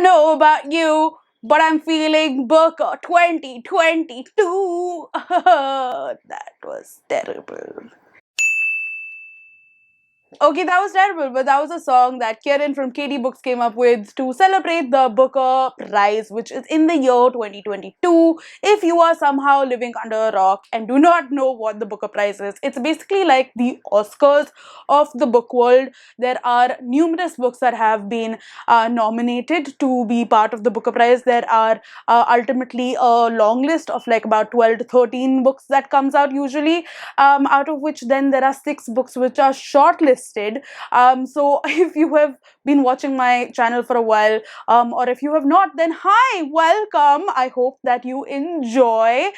don't know about you, but I'm feeling Booker 2022. That was terrible. Okay, that was terrible, but that was a song that Kieran from KD Books came up with to celebrate the Booker Prize, which is in the year 2022. If you are somehow living under a rock and do not know what the Booker Prize is, it's basically like the Oscars of the book world. There are numerous books that have been nominated to be part of the Booker Prize. There are ultimately a long list of like about 12 to 13 books that comes out usually, out of which then there are 6 books which are shortlisted. So if you have been watching my channel for a while, or if you have not, then hi, welcome. I hope that you enjoy.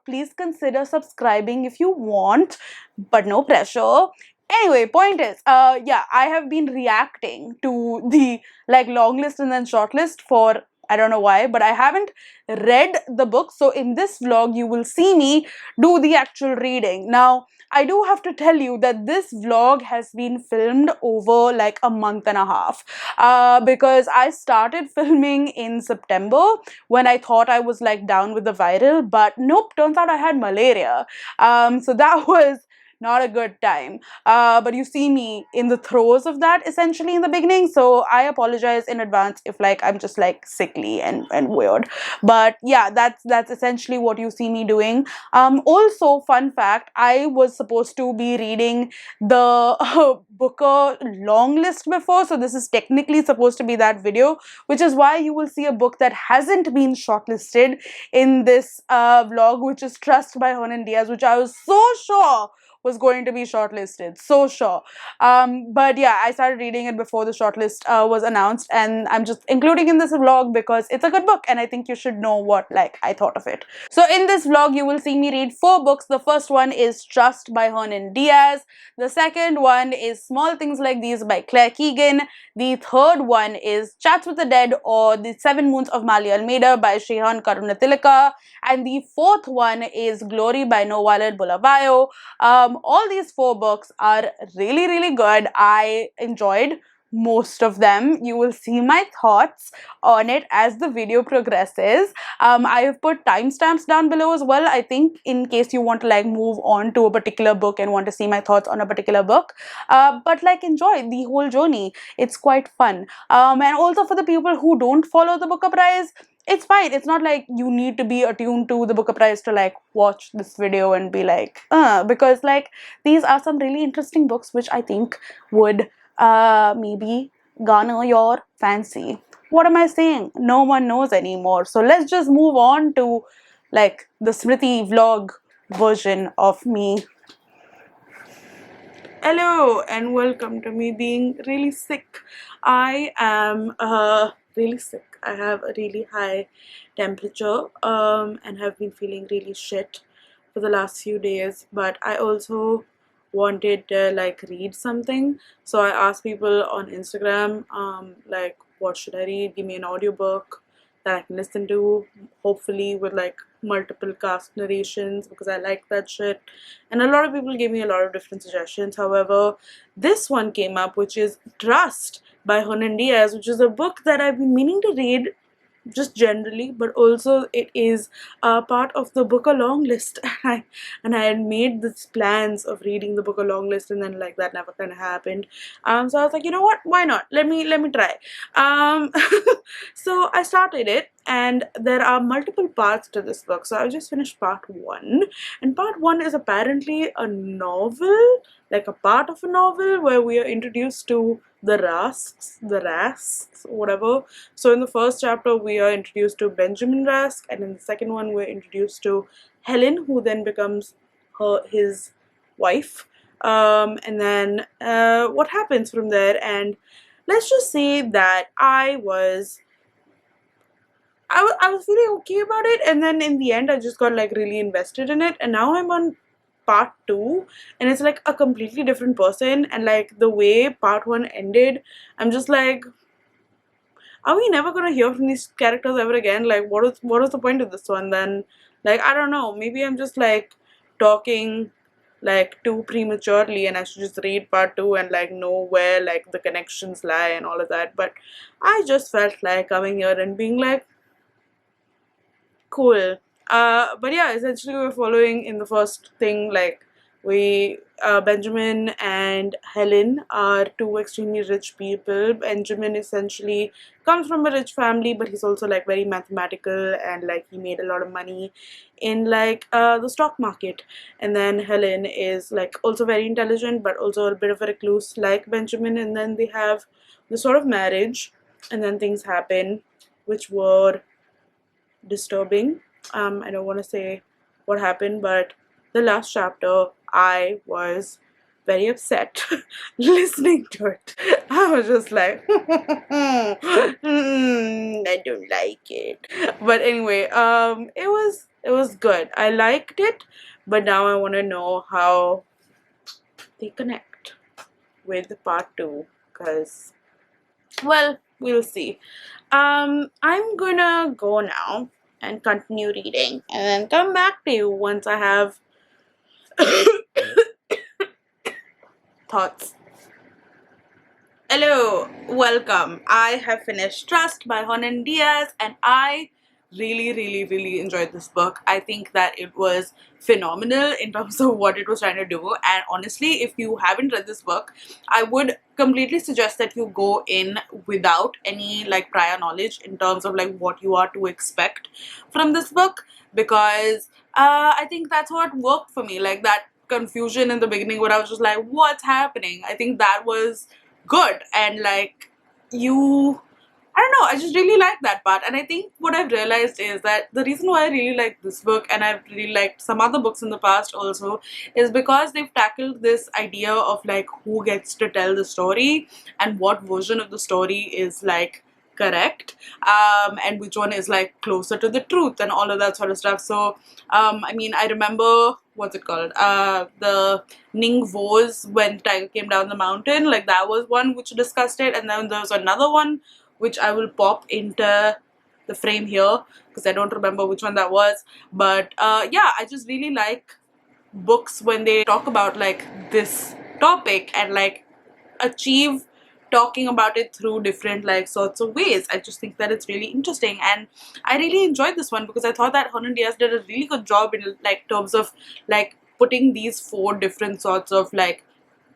Please consider subscribing if you want, but no pressure. Anyway, point is, yeah, I have been reacting to the like long list and then short list for I don't know why, but I haven't read the book. So in this vlog, you will see me do the actual reading. Now, I do have to tell you that this vlog has been filmed over like a month and a half, because I started filming in September when I thought I was like down with the viral, but nope, turns out I had malaria. So that was not a good time, but you see me in the throes of that essentially in the beginning, so I apologize in advance if like I'm just like sickly and weird, but yeah, that's essentially what you see me doing. Also, fun fact, I was supposed to be reading the Booker long list before, so this is technically supposed to be that video, which is why you will see a book that hasn't been shortlisted in this vlog, which is Trust by Hernan Diaz, which I was so sure was going to be shortlisted, so sure. But yeah, I started reading it before the shortlist was announced, and I'm just including in this vlog because it's a good book and I think you should know what like I thought of it. So in this vlog, you will see me read 4 books. The first one is Trust by Hernan Diaz. The second one is Small Things Like These by Keegan. The third one is Chats with the Dead or The 7 Moons of Maali Almeida by Shehan Karunatilika. And the fourth one is Glory by NoViolet Bulawayo. All these 4 books are really, really good. I enjoyed most of them. You will see my thoughts on it as the video progresses. I have put timestamps down below as well, I think, in case you want to like move on to a particular book and want to see my thoughts on a particular book. But like enjoy the whole journey. It's quite fun. And also for the people who don't follow the Booker Prize, it's fine. It's not like you need to be attuned to the Booker Prize to like watch this video and be like, because like these are some really interesting books which I think would maybe garner your fancy. What am I saying? No one knows anymore. So let's just move on to like the Smriti vlog version of me. Hello and welcome to me being really sick. I am really sick. I have a really high temperature and have been feeling really shit for the last few days, but I also wanted to like read something, so I asked people on Instagram like what should I read, give me an audiobook that I can listen to, hopefully with like multiple cast narrations, because I like that shit. And a lot of people gave me a lot of different suggestions. However, this one came up, which is Trust by Hernan Diaz, which is a book that I've been meaning to read just generally, but also it is a part of the Booker long list. And I had made these plans of reading the Booker long list, and then like that never kind of happened. So I was like, you know what, why not, let me try. So I started it, and there are multiple parts to this book. So I just finished part 1, and part 1 is apparently a novel, like a part of a novel where we are introduced to the Rasks, whatever. So in the first chapter, we are introduced to Benjamin Rask, and in the second one, we're introduced to Helen, who then becomes his wife. And then what happens from there? And let's just say that I was feeling okay about it, and then in the end, I just got like really invested in it, and now I'm on part 2, and it's like a completely different person, and like the way part 1 ended, I'm just like, are we never gonna hear from these characters ever again? Like what is the point of this one then? Like I don't know, maybe I'm just like talking like too prematurely and I should just read part 2 and like know where like the connections lie and all of that. But I just felt like coming here and being like, cool. But yeah, essentially we're following in the first thing, like Benjamin and Helen are two extremely rich people. Benjamin essentially comes from a rich family, but he's also like very mathematical and like he made a lot of money in like the stock market. And then Helen is like also very intelligent, but also a bit of a recluse like Benjamin. And then they have the sort of marriage, and then things happen which were disturbing. I don't want to say what happened, but the last chapter, I was very upset listening to it. I was just like, I don't like it. But anyway, it was good. I liked it, but now I want to know how they connect with part 2, because, well, we'll see. I'm gonna go now and continue reading and then come back to you once I have thoughts. Hello, welcome. I have finished Trust by Hernan Diaz, and I really enjoyed this book. I think that it was phenomenal in terms of what it was trying to do, and honestly, if you haven't read this book, I would completely suggest that you go in without any like prior knowledge in terms of like what you are to expect from this book, because I think that's what worked for me. Like that confusion in the beginning where I was just like, what's happening? I think that was good, and like I don't know, I just really like that part. And I think what I've realized is that the reason why I really like this book, and I've really liked some other books in the past also, is because they've tackled this idea of like who gets to tell the story and what version of the story is like correct, and which one is like closer to the truth and all of that sort of stuff. So I mean, I remember, what's it called, the Ning Vos, when Tiger came down the mountain, like that was one which discussed it, and then there was another one which I will pop into the frame here because I don't remember which one that was. But yeah, I just really like books when they talk about like this topic and like achieve talking about it through different like sorts of ways. I just think that it's really interesting, and I really enjoyed this one because I thought that Hernan Diaz did a really good job in like terms of like putting these 4 different sorts of like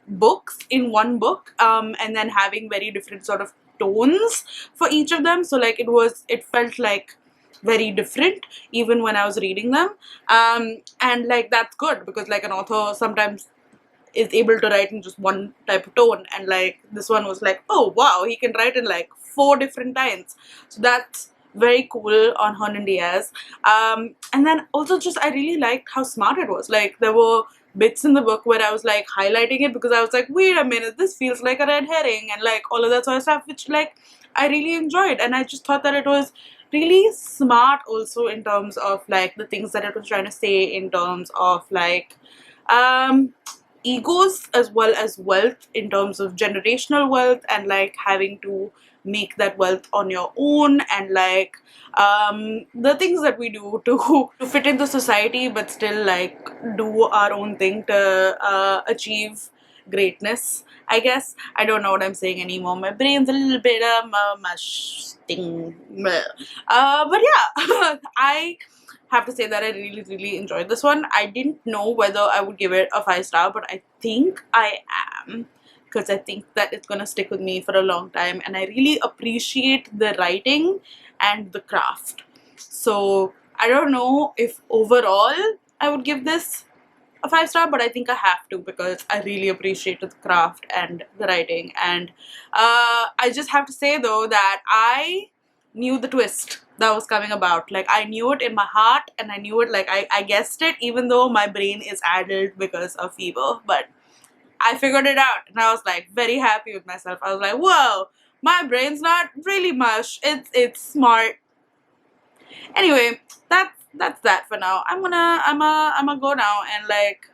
books in one book, and then having very different sort of tones for each of them. So like it felt like very different even when I was reading them, and like that's good because like an author sometimes is able to write in just one type of tone, and like this one was like, oh wow, he can write in like 4 different times. So that's very cool on Hernan Diaz. And then also just I really liked how smart it was. Like there were bits in the book where I was like highlighting it because I was like, wait a minute, this feels like a red herring, and like all of that sort of stuff, which like I really enjoyed. And I just thought that it was really smart also in terms of like the things that it was trying to say in terms of like egos as well as wealth, in terms of generational wealth and like having to make that wealth on your own, and like the things that we do to fit in the society but still like do our own thing to achieve greatness, I guess. I don't know what I'm saying anymore. My brain's a little bit mush thing. But yeah, I have to say that I really enjoyed this one. I didn't know whether I would give it a 5-star, but I think I am, because I think that it's gonna stick with me for a long time, and I really appreciate the writing and the craft. So I don't know if overall I would give this a 5-star, but I think I have to because I really appreciated the craft and the writing. And I just have to say though that I knew the twist that was coming about. Like I knew it in my heart, and I knew it, like I guessed it, even though my brain is addled because of fever. But I figured it out, and I was like very happy with myself. I was like, whoa, my brain's not really mush. It's smart. Anyway, that's that for now. I'm gonna go now and like,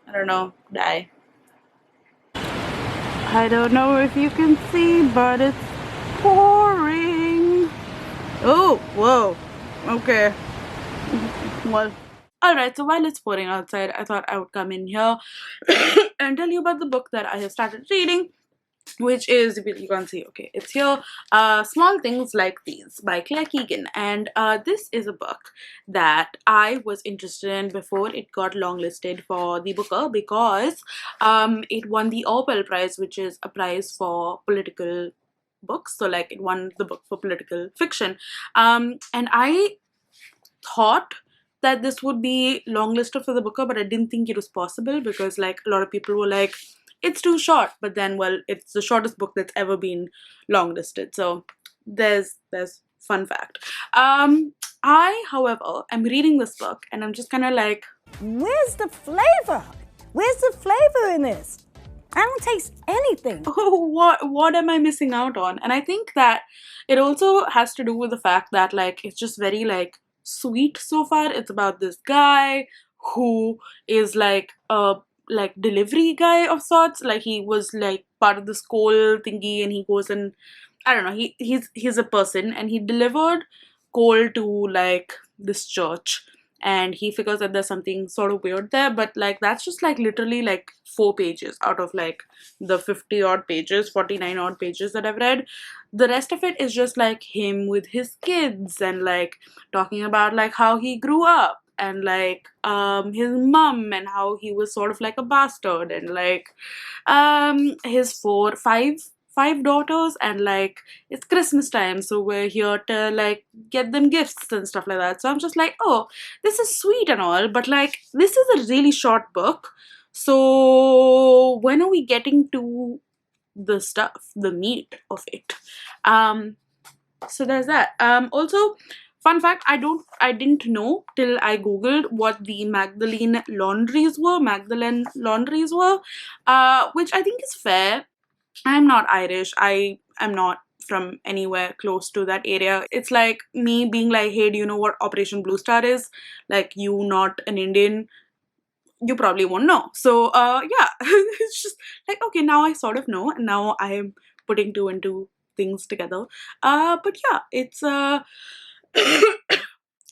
I don't know, die. I don't know if you can see, but it's pouring. Oh, whoa. Okay. Well, Alright, so while it's pouring outside, I thought I would come in here and tell you about the book that I have started reading, which is, you can see, okay, it's here, Small Things Like These by Keegan. And this is a book that I was interested in before it got longlisted for the Booker, because it won the Orwell Prize, which is a prize for political books. So like it won the book for political fiction. And I thought that this would be longlisted for the Booker, but I didn't think it was possible, because like a lot of people were like, it's too short. But then, well, it's the shortest book that's ever been longlisted. So there's fun fact. I, however, am reading this book and I'm just kind of like, where's the flavor? Where's the flavor in this? I don't taste anything. oh, what am I missing out on? And I think that it also has to do with the fact that like it's just very like sweet so far. It's about this guy who is like a delivery guy of sorts. Like he was like part of this coal thingy, and he goes and I don't know, he's a person, and he delivered coal to like this church, and he figures that there's something sort of weird there, but like that's just like literally like 4 pages out of like the 50 odd pages, 49 odd pages that I've read. The rest of it is just like him with his kids, and like talking about like how he grew up, and like his mum, and how he was sort of like a bastard, and like his five daughters, and like it's Christmas time, so we're here to like get them gifts and stuff like that. So I'm just like, oh, this is sweet and all, but like this is a really short book, so when are we getting to the stuff, the meat of it? So there's that. Also, fun fact, I didn't know till I googled what the Magdalene laundries were, which I think is fair. I'm not Irish. I am not from anywhere close to that area. It's like me being like, hey, do you know what Operation Blue Star is? Like, you not an Indian, you probably won't know. So yeah, it's just like, okay, now I sort of know, and now I am putting two and two things together. But yeah, it's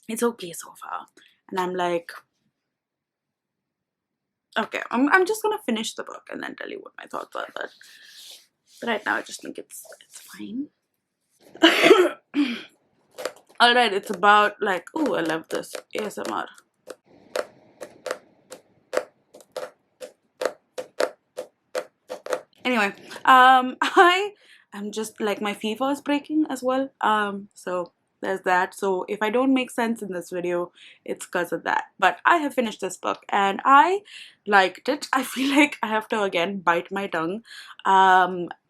it's okay so far. And I'm like, okay, I'm just gonna finish the book and then tell you what my thoughts are, but right now I just think it's fine. Alright, it's about like, oh, I love this ASMR. Anyway, I am just like, my fever is breaking as well. So there's that. So if I don't make sense in this video, it's because of that. But I have finished this book and I liked it. I feel like I have to again bite my tongue.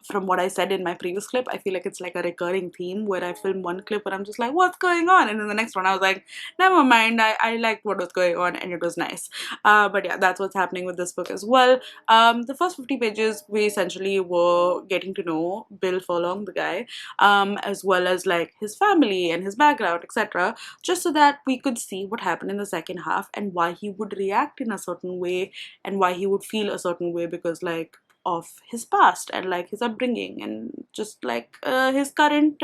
From what I said in my previous clip, I feel like it's like a recurring theme where I film one clip and I'm just like, what's going on? And then the next one I was like, never mind, I liked what was going on and it was nice. But yeah, that's what's happening with this book as well. The first 50 pages, we essentially were getting to know Bill Furlong, the guy, as well as like his family and his background, etc. Just so that we could see what happened in the second half and why he would react in a certain way and why he would feel a certain way because like of his past and like his upbringing and just like his current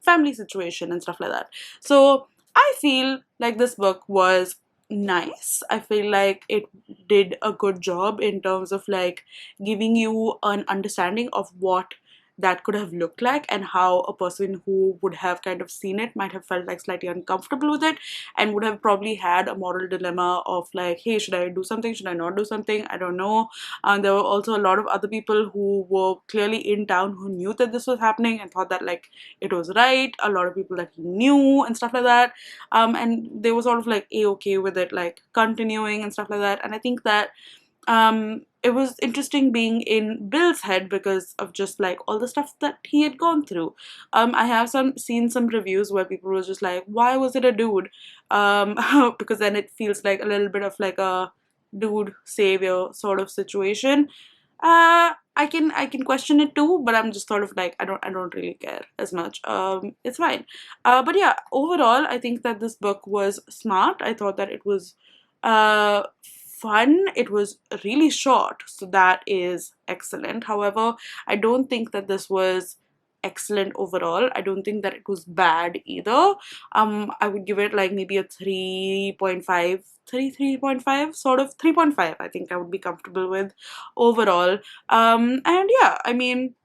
family situation and stuff like that. So I feel like this book was nice. I feel like it did a good job in terms of like giving you an understanding of what that could have looked like and how a person who would have kind of seen it might have felt like slightly uncomfortable with it and would have probably had a moral dilemma of like, hey, should I do something, should I not do something, I don't know. And there were also a lot of other people who were clearly in town who knew that this was happening and thought that like it was right, a lot of people that he knew and stuff like that, and they were sort of like a-okay with it like continuing and stuff like that. And I think that it was interesting being in Bill's head because of just like all the stuff that he had gone through. I have seen some reviews where people were just like, why was it a dude? Because then it feels like a little bit of like a dude savior sort of situation. I can question it too, but I'm just sort of like, I don't really care as much. It's fine. But yeah, overall I think that this book was smart. I thought that it was fun. It was really short, so that is excellent. However, I don't think that this was excellent overall. I don't think that it was bad either. I would give it like maybe a 3.5, 3.5, sort of 3.5. I think I would be comfortable with overall. And yeah, I mean,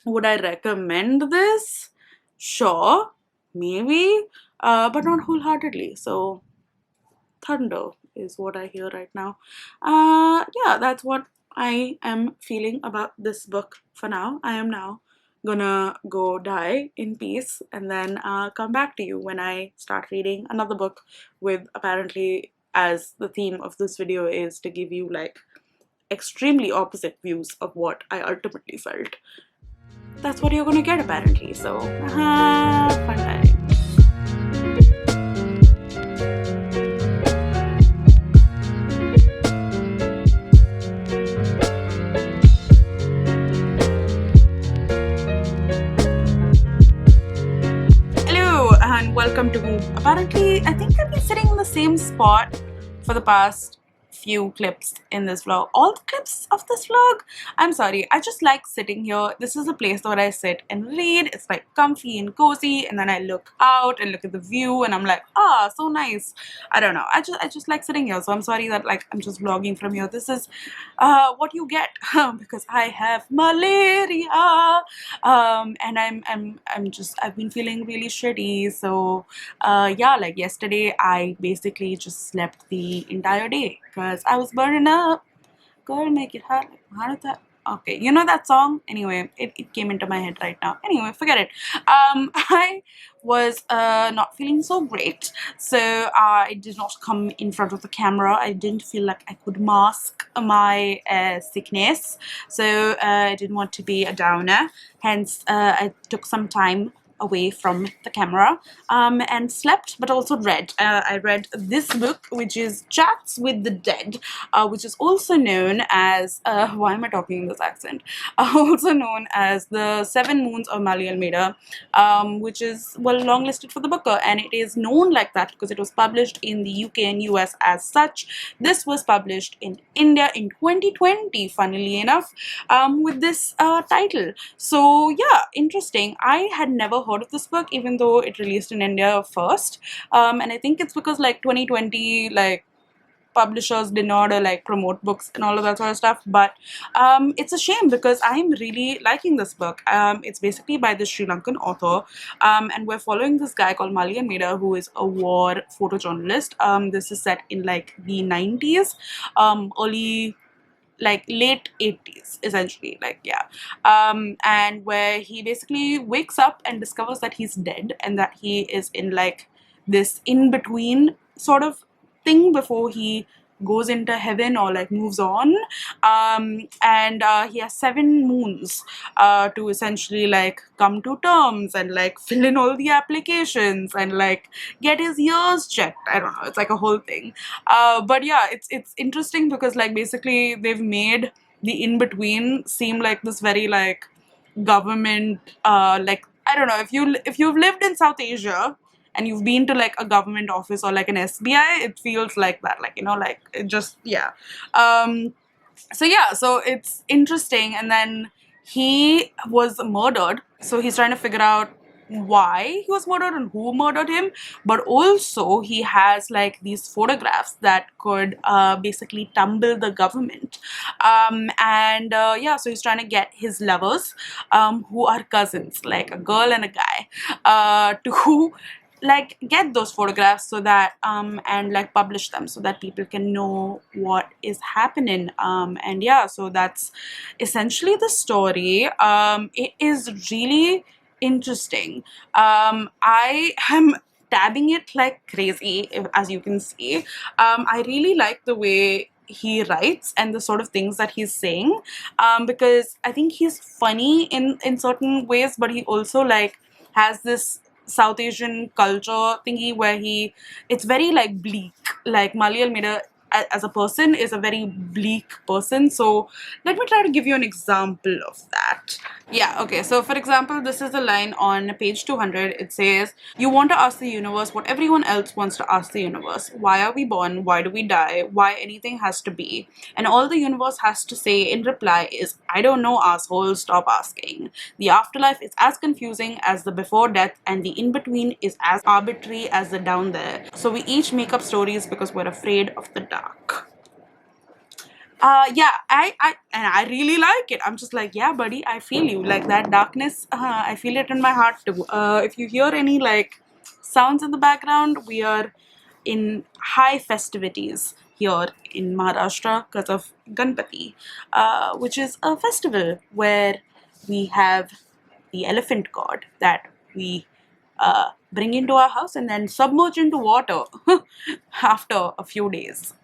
would I recommend this? Sure, maybe, but not wholeheartedly. So thunder is what I hear right now. Yeah, that's what I am feeling about this book for now. I am now gonna go die in peace and then come back to you when I start reading another book with, apparently, as the theme of this video is to give you like extremely opposite views of what I ultimately felt. That's what you're gonna get, apparently. So fun time. And welcome to, apparently, I think I've been sitting in the same spot for the past few clips in this vlog. All the clips of this vlog, I'm sorry, I just like sitting here. This is a place where I sit and read. It's like comfy and cozy, and then I look out and look at the view and I'm like, so nice. I don't know, I just like sitting here. So I'm sorry that like I'm just vlogging from here. This is what you get because I have malaria, and I've been feeling really shitty. So yeah, like yesterday I basically just slept the entire day because I was burning up. Girl, make it hot. How did that? Okay, you know that song? Anyway, it came into my head right now. Anyway, forget it. I was not feeling so great, so I did not come in front of the camera. I didn't feel like I could mask my sickness, so I didn't want to be a downer. Hence, I took some time away from the camera and slept, but also read. I read this book, which is Chats with the Dead, which is also known as why am I talking in this accent? Also known as The Seven Moons of Maali Almeida, which is well longlisted for the Booker, and it is known like that because it was published in the UK and US as such. This was published in India in 2020, funnily enough, with this title. So yeah, interesting. I had never heard of this book, even though it released in India first, and I think it's because like 2020, like publishers did not like promote books and all of that sort of stuff. But it's a shame because I'm really liking this book. It's basically by this Sri Lankan author, and we're following this guy called Maali Almeida, who is a war photojournalist. This is set in like the 90s, early, like late 80s, essentially, like, yeah. And where he basically wakes up and discovers that he's dead and that he is in like this in-between sort of thing before he goes into heaven or like moves on. And he has 7 moons to essentially like come to terms and like fill in all the applications and like get his ears checked. I don't know, it's like a whole thing. But yeah, it's interesting because like basically they've made the in-between seem like this very like government, like, I don't know, if you've lived in South Asia and you've been to like a government office or like an SBI, it feels like that, like, you know, like it just, yeah. So yeah, so it's interesting. And then he was murdered, so he's trying to figure out why he was murdered and who murdered him. But also he has like these photographs that could basically tumble the government, and yeah, so he's trying to get his lovers, who are cousins, like a girl and a guy, to like get those photographs so that and like publish them so that people can know what is happening. And yeah, so that's essentially the story. It is really interesting. I am tabbing it like crazy, as you can see. I really like the way he writes and the sort of things that he's saying, because I think he's funny in certain ways, but he also like has this South Asian culture thingy where it's very like bleak. Like Maali Almeida as a person is a very bleak person. So let me try to give you an example of that. Yeah, okay. So for example, this is a line on page 200. It says, "You want to ask the universe what everyone else wants to ask the universe. Why are we born? Why do we die? Why anything has to be? And all the universe has to say in reply is, I don't know, asshole, stop asking. The afterlife is as confusing as the before death, and the in between is as arbitrary as the down there. So we each make up stories because we're afraid of the dark." Yeah, and I really like it. I'm just like, yeah, buddy, I feel you. Like that darkness, I feel it in my heart too. If you hear any like sounds in the background, we are in high festivities here in Maharashtra because of Ganpati, which is a festival where we have the elephant god that we bring into our house and then submerge into water after a few days.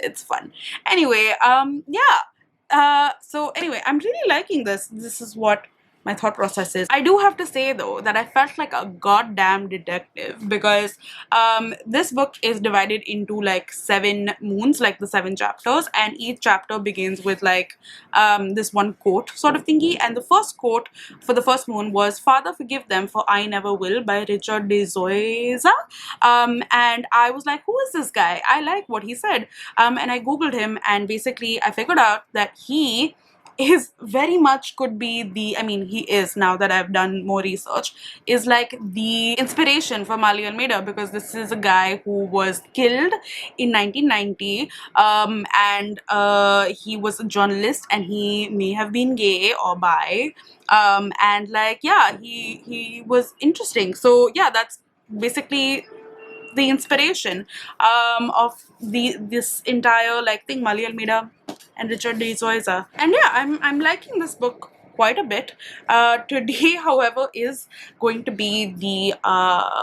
It's fun. Anyway, yeah. So anyway, I'm really liking this. This is what my thought process is. I do have to say though that I felt like a goddamn detective because this book is divided into like 7 moons, like the 7 chapters, and each chapter begins with like this one quote sort of thingy. And the first quote for the first moon was "Father, forgive them, for I never will" by Richard de Zoysa. And I was like, who is this guy? I like what he said. And I googled him, and basically I figured out that he is very much could be the, I mean, he is, now that I've done more research, is like the inspiration for Maali Almeida, because this is a guy who was killed in 1990, and he was a journalist, and he may have been gay or bi, and like, yeah, he was interesting. So yeah, that's basically the inspiration of this entire like thing, Maali Almeida and Richard de Zoysa. And yeah, I'm liking this book quite a bit. Today, however, is going to be the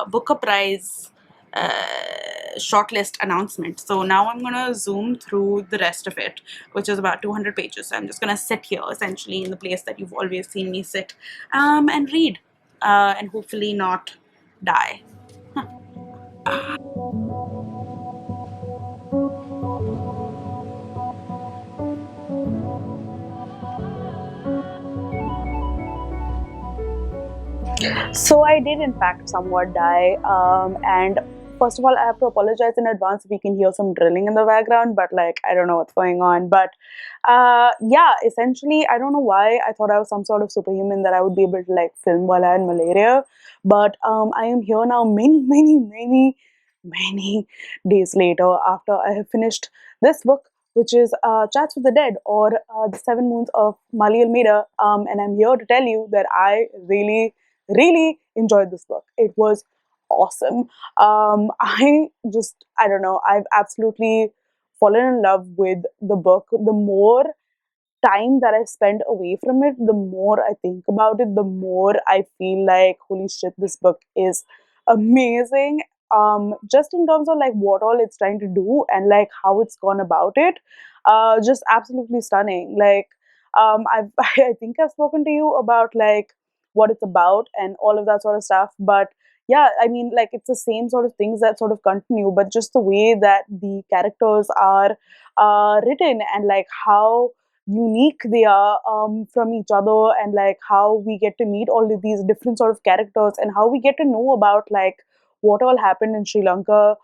Booker Prize shortlist announcement. So now I'm gonna zoom through the rest of it, which is about 200 pages. So I'm just gonna sit here essentially in the place that you've always seen me sit, and read, and hopefully not die. So I did, in fact, somewhat die. And first of all, I have to apologize in advance if you can hear some drilling in the background, but like, I don't know what's going on. But yeah, essentially, I don't know why I thought I was some sort of superhuman that I would be able to like film while I had malaria. But I am here now many days later after I have finished this book, which is Chats with the Dead, or The 7 Moons of Maali Almeida. And I'm here to tell you that I really enjoyed this book. It was awesome. I don't know, I've absolutely fallen in love with the book. The more time that I spend away from it, the more I think about it, the more I feel like, holy shit, this book is amazing. Just in terms of like what all it's trying to do and like how it's gone about it, just absolutely stunning. Like, I think I've spoken to you about like what it's about and all of that sort of stuff, but yeah, I mean, like it's the same sort of things that sort of continue, but just the way that the characters are written and like how unique they are from each other, and like how we get to meet all of these different sort of characters and how we get to know about like what all happened in Sri Lanka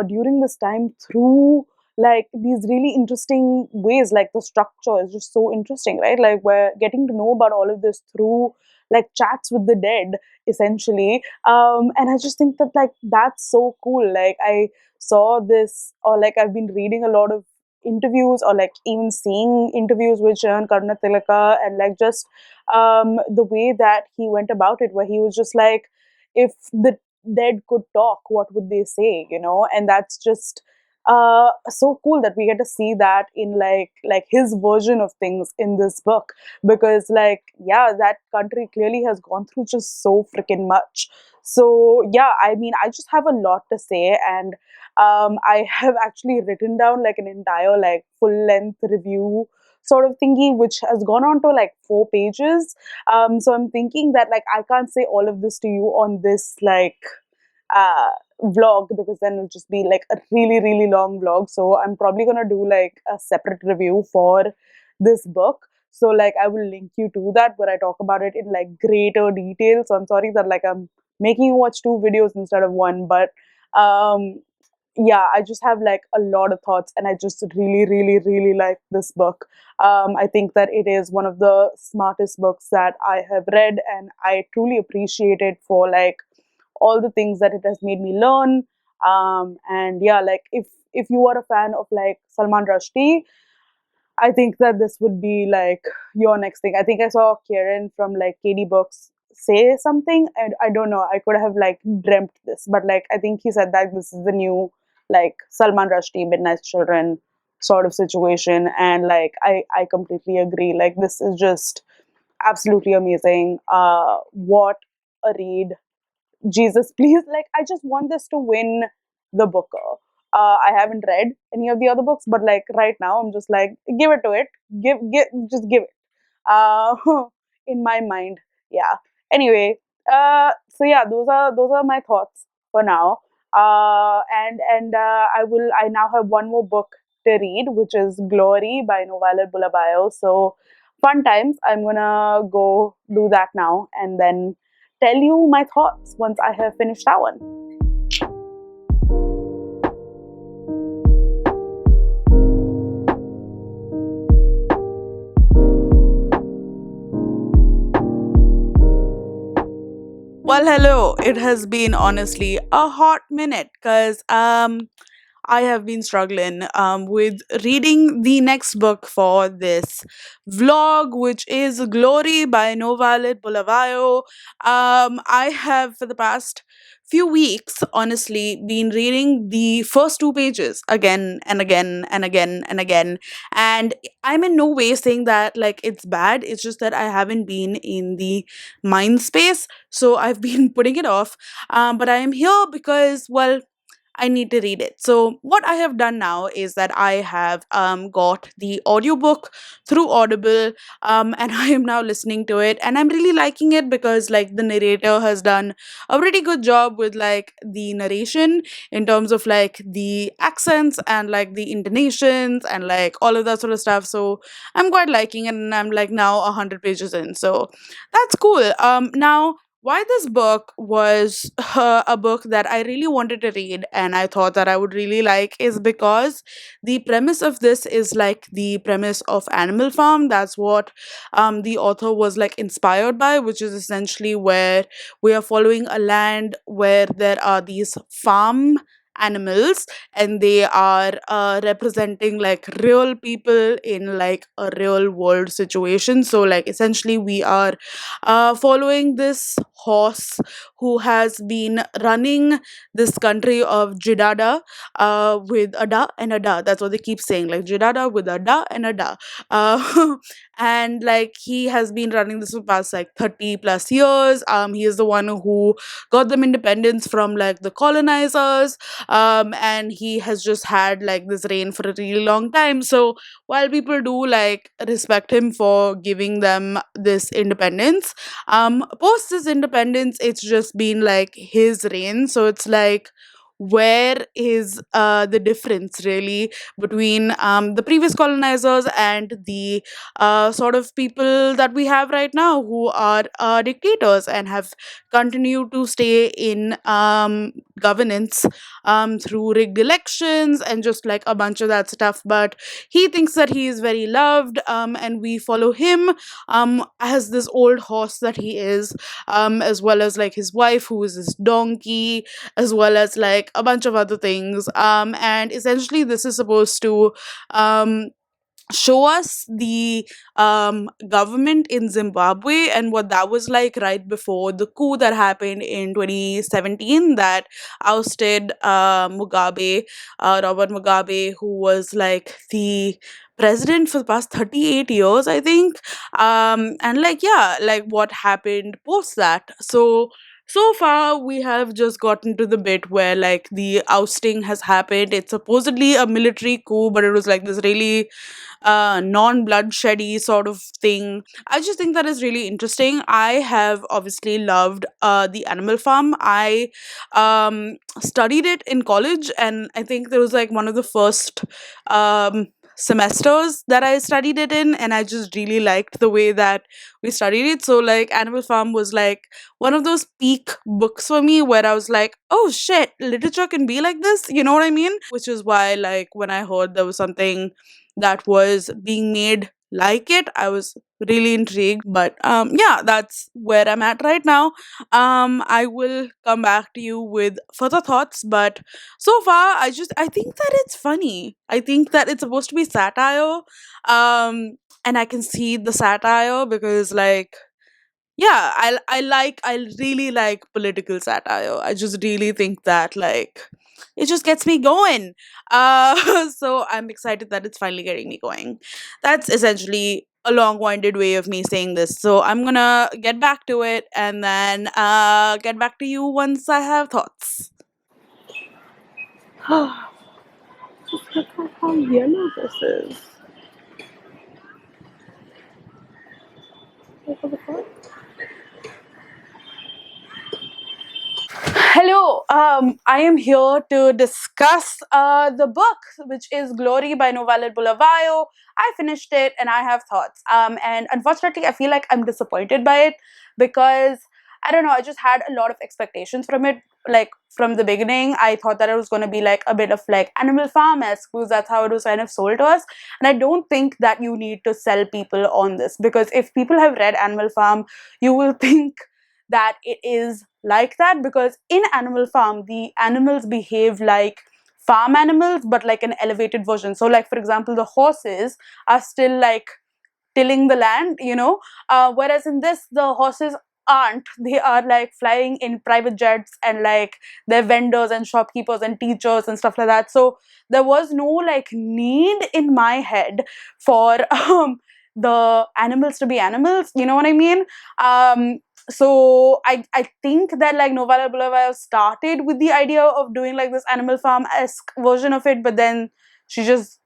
during this time through like these really interesting ways. Like the structure is just so interesting, right? Like we're getting to know about all of this through like chats with the dead essentially. And I just think that like that's so cool. Like I saw this, or like I've been reading a lot of interviews, or like even seeing interviews with Shehan Karunatilika, and like just the way that he went about it, where he was just like, if the dead could talk, what would they say, you know? And that's just so cool that we get to see that in like his version of things in this book, because like, yeah, that country clearly has gone through just so freaking much. So yeah, I mean, I just have a lot to say, and I have actually written down like an entire like full length review sort of thingy, which has gone on to like 4 pages. So I'm thinking that like I can't say all of this to you on this like vlog, because then it'll just be like a really, really long vlog. So I'm probably gonna do like a separate review for this book. So like I will link you to that where I talk about it in like greater detail. So I'm sorry that like I'm making you watch two videos instead of one, but um yeah, I just have like a lot of thoughts, and I just really, really, really like this book. I think that it is one of the smartest books that I have read, and I truly appreciate it for like all the things that it has made me learn. And yeah, like if you are a fan of like Salman Rushdie, I think that this would be like your next thing. I think I saw Kieran from like KD Books say something, and I don't know, I could have like dreamt this, but like I think he said that this is the new like Salman Rushdie Midnight Children sort of situation, and like I completely agree. Like this is just absolutely amazing. What a read. Jesus, please, like I just want this to win the Booker. I haven't read any of the other books, but like right now, I'm just like, give it to it. Just give it. Uh, in my mind, yeah. Anyway, so yeah, those are my thoughts for now. I now have one more book to read, which is Glory by NoViolet Bulawayo. So fun times. I'm gonna go do that now, and then tell you my thoughts once I have finished that one. Well, hello. It has been honestly a hot minute because I have been struggling with reading the next book for this vlog, which is Glory by NoViolet Bulawayo. I have, for the past few weeks, honestly, been reading the first two pages again and again and again and again. And I'm in no way saying that like it's bad. It's just that I haven't been in the mind space. So I've been putting it off. But I am here because, well, I need to read it. So what I have done now is that I have got the audiobook through Audible, and I am now listening to it, and I'm really liking it because like the narrator has done a pretty good job with like the narration in terms of like the accents and like the intonations and like all of that sort of stuff. So I'm quite liking it, and I'm like now 100 pages in. So that's cool. Now why this book was a book that I really wanted to read and I thought that I would really like is because the premise of this is like the premise of Animal Farm. That's what the author was like inspired by, which is essentially where we are following a land where there are these farm animals, and they are representing like real people in like a real world situation. So like essentially we are following this horse who has been running this country of Jidada with a da and a da. That's what they keep saying, like Jidada with a da and a da. And like he has been running this for past like 30 plus years. He is the one who got them independence from like the colonizers. And he has just had like this reign for a really long time. So while people do like respect him for giving them this independence, post his independence it's just been like his reign. So it's like where is the difference really between the previous colonizers and the sort of people that we have right now who are dictators and have continued to stay in governance through rigged elections and just like a bunch of that stuff. But he thinks that he is very loved, and we follow him as this old horse that he is, as well as like his wife who is this donkey, as well as like a bunch of other things. And essentially this is supposed to um show us the government in Zimbabwe and what that was like right before the coup that happened in 2017 that ousted Mugabe, Robert Mugabe, who was like the president for the past 38 years, I think. And like, yeah, like what happened post that. So So far, we have just gotten to the bit where like the ousting has happened. It's supposedly a military coup, but it was like this really non-bloodsheddy sort of thing. I just think that is really interesting. I have obviously loved the Animal Farm. I studied it in college, and I think there was like one of the first semesters that I studied it in, and I just really liked the way that we studied it. So like Animal Farm was like one of those peak books for me where I was like, oh shit, literature can be like this, you know what I mean? Which is why, like, when I heard there was something that was being made like it, I was really intrigued. But yeah, that's where I'm at right now. I will come back to you with further thoughts, but so far, I think that it's funny. I think that it's supposed to be satire. And I can see the satire because, like, yeah, I really like political satire. I just really think that, like, it just gets me going. So I'm excited that it's finally getting me going. That's essentially a long-winded way of me saying this. So I'm gonna get back to it and then get back to you once I have thoughts. Just look at how yellow this is. Look at the front. Hello, I am here to discuss the book, which is Glory by NoViolet Bulawayo. I finished it and I have thoughts. And unfortunately, I feel like I'm disappointed by it because I don't know, I just had a lot of expectations from it. Like from the beginning, I thought that it was going to be like a bit of like Animal Farm esque because that's how it was kind of sold to us. And I don't think that you need to sell people on this because if people have read Animal Farm, you will think that it is like that because in Animal Farm the animals behave like farm animals but like an elevated version. So like for example the horses are still like tilling the land, whereas in this the horses aren't. They are like flying in private jets and like they're vendors and shopkeepers and teachers and stuff like that. So there was no like need in my head for the animals to be animals, you know what I mean? So I think that like Novella Bulawayo started with the idea of doing like this Animal Farm esque version of it, but then she just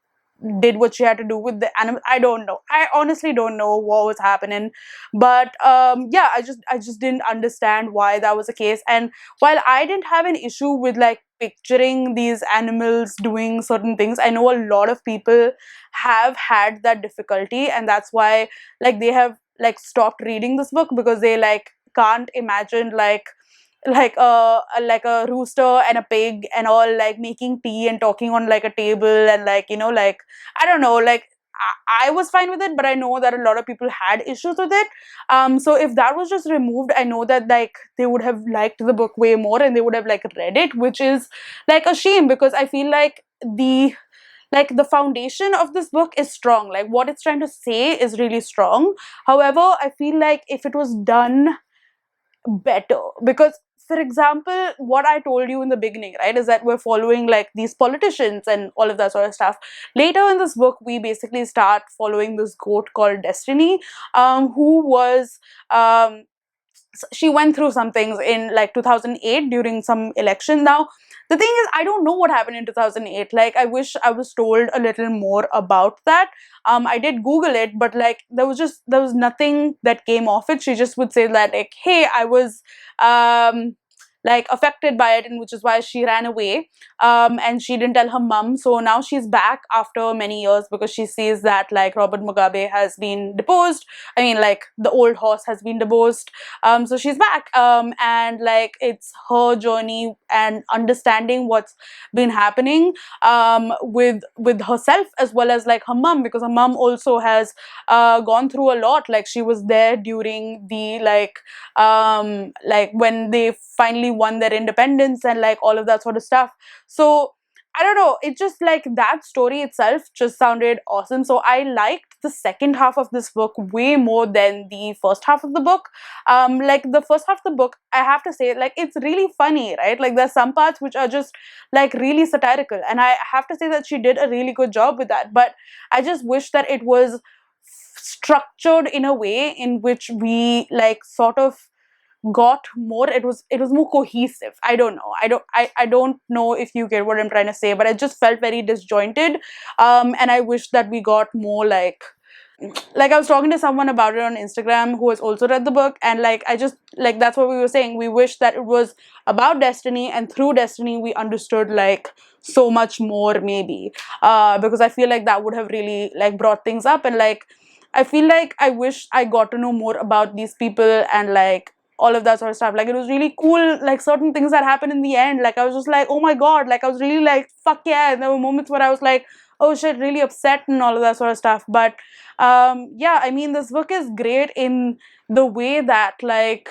did what she had to do with the animal. I don't know. I honestly don't know what was happening, but yeah, I just didn't understand why that was the case. And while I didn't have an issue with like picturing these animals doing certain things, I know a lot of people have had that difficulty, and that's why like they have like stopped reading this book because they like can't imagine like a rooster and a pig and all like making tea and talking on like a table and like like I don't know, like I was fine with it, but I know that a lot of people had issues with it. So if that was just removed, I know that like they would have liked the book way more and they would have like read it, which is like a shame because I feel like the foundation of this book is strong. Like what it's trying to say is really strong. However, I feel like if it was done better, because for example what I told you in the beginning, right, is that we're following like these politicians and all of that sort of stuff. Later in this book we basically start following this goat called Destiny, who was she went through some things in like 2008 during some election. Now the thing is I don't know what happened in 2008. Like I wish I was told a little more about that. I did Google it, but like there was nothing that came off it. She just would say that like, hey, I was like affected by it, and which is why she ran away, and she didn't tell her mom. So now she's back after many years because she sees that like Robert Mugabe has been deposed. I mean like the old horse has been deposed. So she's back, and like it's her journey and understanding what's been happening with herself as well as like her mom, because her mom also has gone through a lot. Like she was there during the like when they finally won their independence and like all of that sort of stuff. So I don't know, it just like that story itself just sounded awesome. So I liked the second half of this book way more than the first half of the book. Like the first half of the book, I have to say, like it's really funny, right? Like there's some parts which are just like really satirical, and I have to say that she did a really good job with that. But I just wish that it was structured in a way in which we like sort of got more, it was more cohesive. I don't know, I don't know if you get what I'm trying to say, but it just felt very disjointed. And I wish that we got more like I was talking to someone about it on Instagram who has also read the book, and like I just like that's what we were saying. We wish that it was about destiny, and through destiny we understood like so much more, maybe. Because I feel like that would have really like brought things up, and like I feel like I wish I got to know more about these people and like all of that sort of stuff. Like it was really cool, like certain things that happened in the end. Like I was just like, oh my god, like I was really like, fuck yeah. And there were moments where I was like, oh shit, really upset and all of that sort of stuff. But yeah, I mean, this book is great in the way that like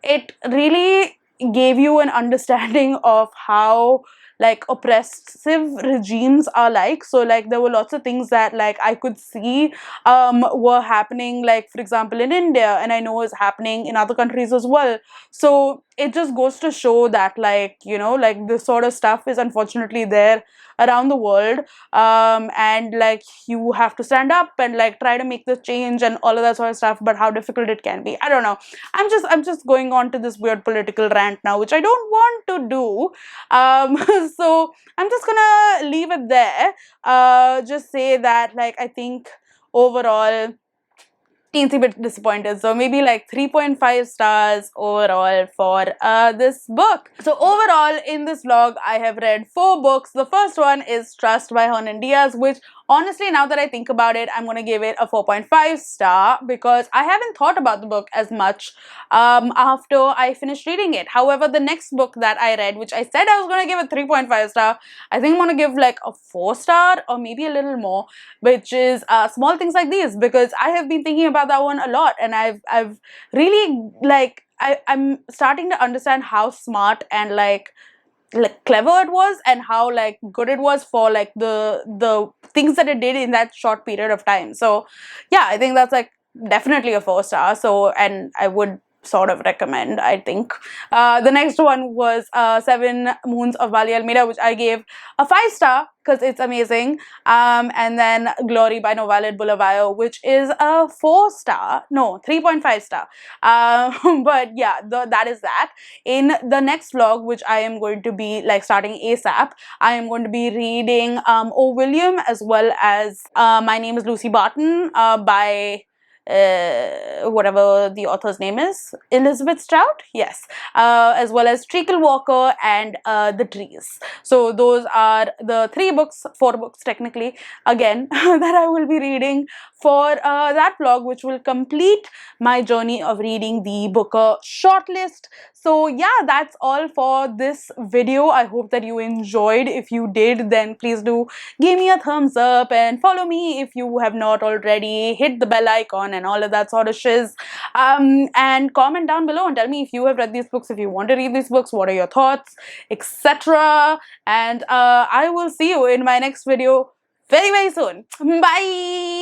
it really gave you an understanding of how like oppressive regimes are like. So like there were lots of things that like I could see were happening, like for example in India, and I know is happening in other countries as well. So it just goes to show that like, you know, like this sort of stuff is unfortunately there around the world. And like you have to stand up and like try to make the change and all of that sort of stuff, but how difficult it can be, I don't know. I'm just going on to this weird political rant now, which I don't want to do. So I'm just gonna leave it there. Just say that like I think overall teensy bit disappointed, so maybe like 3.5 stars overall for this book. So overall in this vlog I have read 4 books. The first one is Trust by Hernan Diaz, which honestly, now that I think about it, I'm gonna give it a 4.5 star because I haven't thought about the book as much after I finished reading it. However, the next book that I read, which I said I was gonna give a 3.5 star, I think I'm gonna give like a 4 star or maybe a little more, which is Small Things Like These, because I have been thinking about that one a lot, and I've really like I'm starting to understand how smart and like clever it was, and how like good it was for like the things that it did in that short period of time. So yeah, I think that's like definitely a 4 star. So, and I would sort of recommend, I think. The next one was 7 Moons of Maali Almeida, which I gave a 5 star because it's amazing. And then Glory by NoViolet Bulawayo, which is a 4 star, no, 3.5 star. But yeah, that is that. In the next vlog, which I am going to be like starting ASAP, I am going to be reading O. William, as well as My Name is Lucy Barton by whatever the author's name is, Elizabeth Strout, yes, as well as Treacle Walker and The Trees. So those are the 4 books technically, again, that I will be reading for that vlog, which will complete my journey of reading the Booker shortlist. So yeah, that's all for this video. I hope that you enjoyed. If you did, then please do give me a thumbs up and follow me if you have not already. Hit the bell icon and all of that sort of shiz. And comment down below and tell me if you have read these books, if you want to read these books, what are your thoughts, etc. And I will see you in my next video very, very soon. Bye!